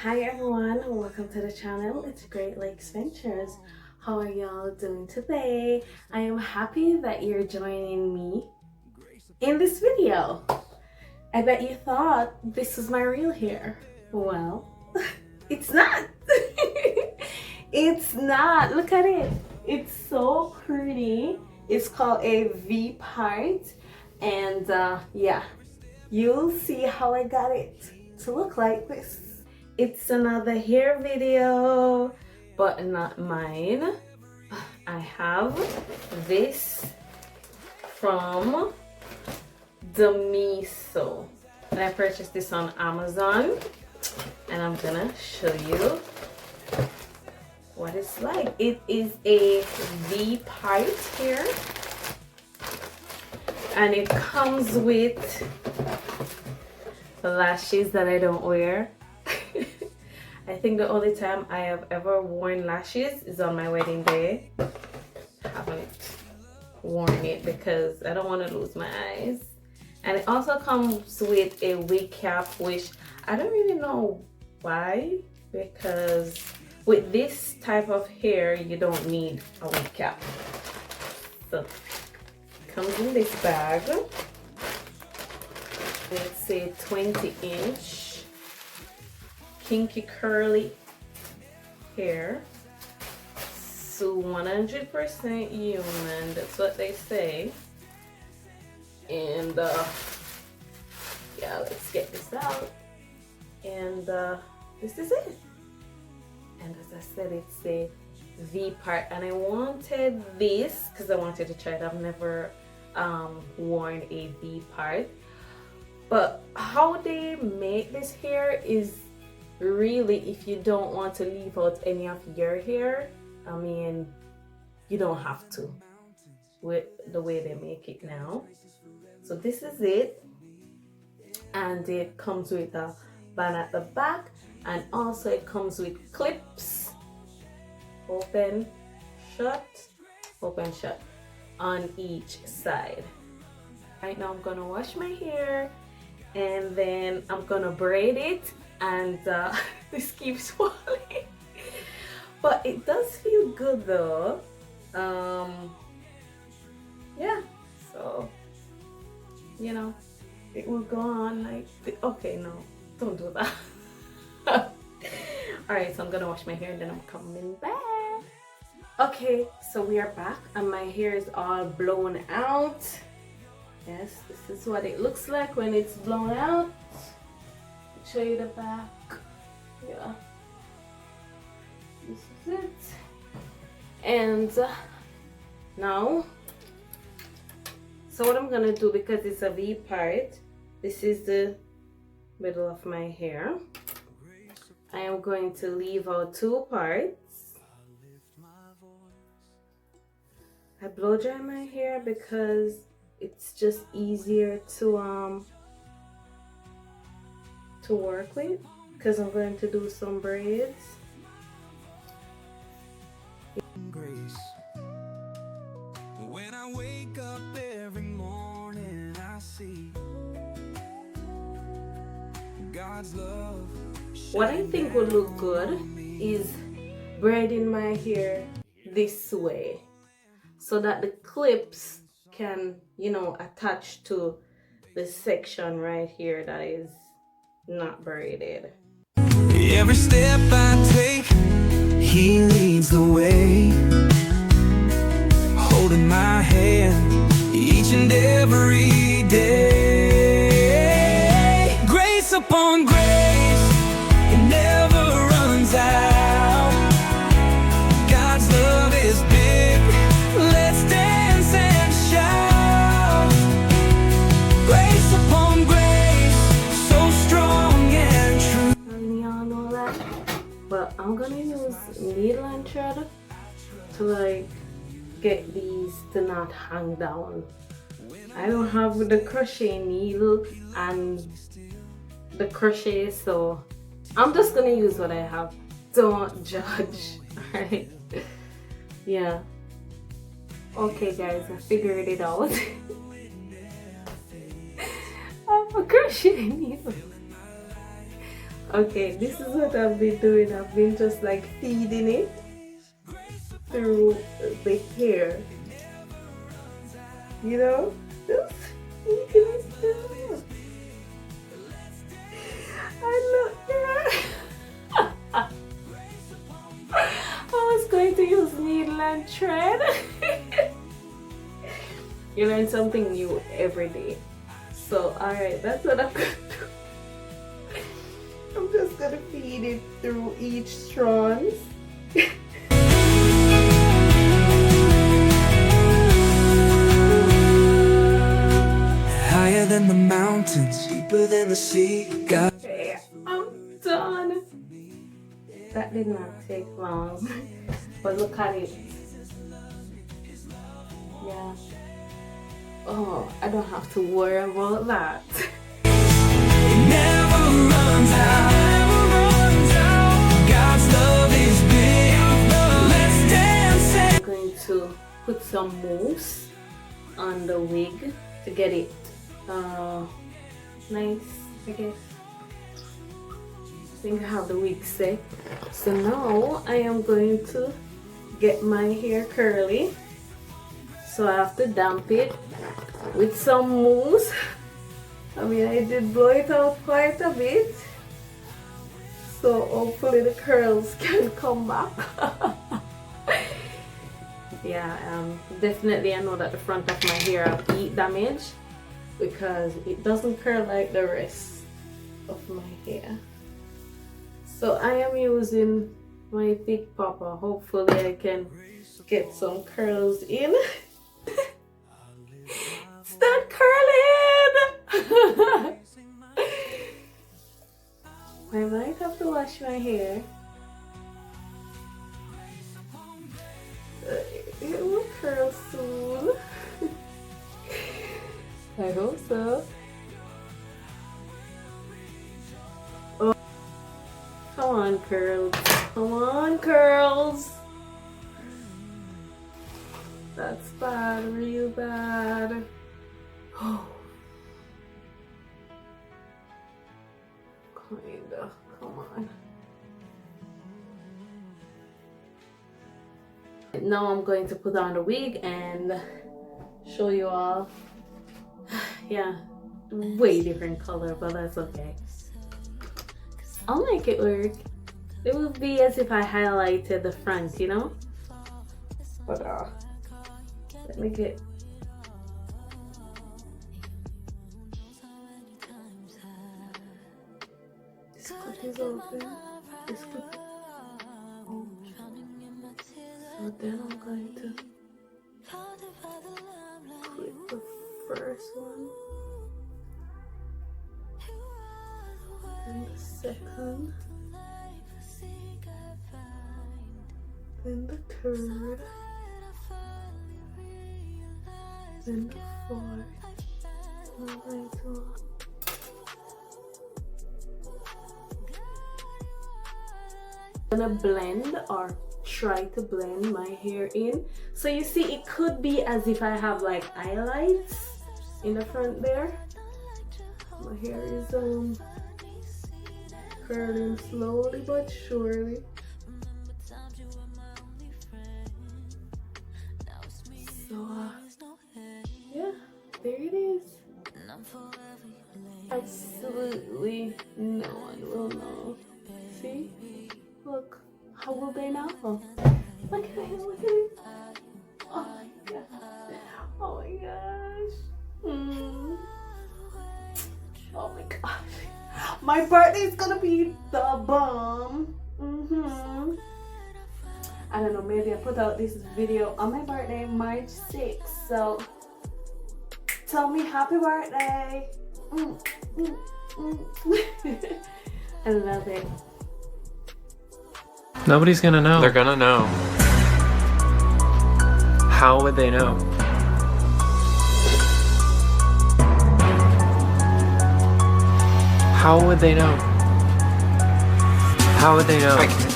Hi everyone, welcome to the channel. It's Great Lakes Ventures. How are y'all doing today? I am happy that you're joining me in this video. I bet you thought this was my real hair. Well, it's not. It's not. Look at it. It's so pretty. It's called a V-part, and yeah, you'll see how I got it to look like this. It's another hair video, but not mine. I have this from Domiso, and I purchased this on Amazon, and I'm gonna show you what it's like. It is a V-part hair, and it comes with lashes that I don't wear. I think the only time I have ever worn lashes is on my wedding day. I haven't worn it because I don't want to lose my eyes. And it also comes with a wig cap, which I don't really know why, because with this type of hair you don't need a wig cap. So it comes in this bag. It's a 20-inch kinky curly hair. So 100% human, that's what they say. And yeah, let's get this out. And this is it. And as I said, it's a V part, and I wanted this because I wanted to try it. I've never worn a V part, but how they make this hair is really, if you don't want to leave out any of your hair, I mean, you don't have to with the way they make it now. So this is it, and it comes with a band at the back, and also it comes with clips, open, shut, open, shut on each side. Right now I'm gonna wash my hair, and then I'm gonna braid it. And this keeps falling, but it does feel good though. Yeah, so you know, it will go on like okay, no, don't do that. All right, so I'm gonna wash my hair and then I'm coming back. Okay, so we are back, and my hair is all blown out. Yes, this is what it looks like when it's blown out. Show you the back. Yeah, this is it. And now, so what I'm gonna do, because it's a V part, this is the middle of my hair, I am going to leave out two parts. I blow dry my hair because it's just easier to work with, because I'm going to do some braids. Grace. When I wake up every morning, I see God's love. What I think would look good is braiding my hair this way, so that the clips can, you know, attach to the section right here that is not braided. Every step I take, He leads the way, holding my hand each and every day. Grace upon grace, it never runs out. God's love is big, let's dance and shout. Grace upon grace, so strong and true. Y'all know that, but I'm gonna use needle and thread to like get these to not hang down. I don't have the crochet needle and the crochet, so I'm just gonna use what I have. Don't judge. Alright, yeah, okay guys, I figured it out. I have a crochet needle. Okay, this is what I've been doing. I've been just like feeding it through the hair. You know? Just feeding it through. I love that. I was going to use needle and thread. You learn something new every day. So, alright, that's what I'm gonna do. I'm just gonna feed it through each strands. Higher than the mountains, deeper than the sea. God. Okay, I'm done. That did not take long. But look at it. Yeah. Oh, I don't have to worry about that. It never runs out. God's love is big. Let's dance. I'm going to put some mousse on the wig to get it nice, I guess. I think I have the wig set. So now I am going to get my hair curly. So I have to damp it with some mousse. I mean, I did blow it out quite a bit. So hopefully the curls can come back. Yeah, definitely I know that the front of my hair have heat damage because it doesn't curl like the rest of my hair. So I am using my big popper. Hopefully I can get some curls in. It's not curling! I might have to wash my hair. It will curl soon. I hope so. Oh. Come on, curls. Come on, curls. That's bad, real bad. Oh. Kinda. Come on. Now I'm going to put on the wig and show you all. Yeah, way different color, but that's okay. I'll make it work. It would be as if I highlighted the front, you know? But let me get. This clip is open. This clip. Oh. So then I'm going to clip the first one. And the second. Then the third. Then the fourth. I'm going to blend or try to blend my hair in. So you see, it could be as if I have like highlights in the front there. My hair is curling slowly but surely. So yeah, there it is. Absolutely no one will know. See? Look, how will they know? Look at it, look at it. Oh my gosh. Oh my gosh. Oh my gosh. My birthday is gonna be the bomb. I don't know, maybe I put out this video on my birthday, March 6th. So tell me happy birthday. I love it. Nobody's gonna know. They're gonna know. How would they know? How would they know? How would they know? I can't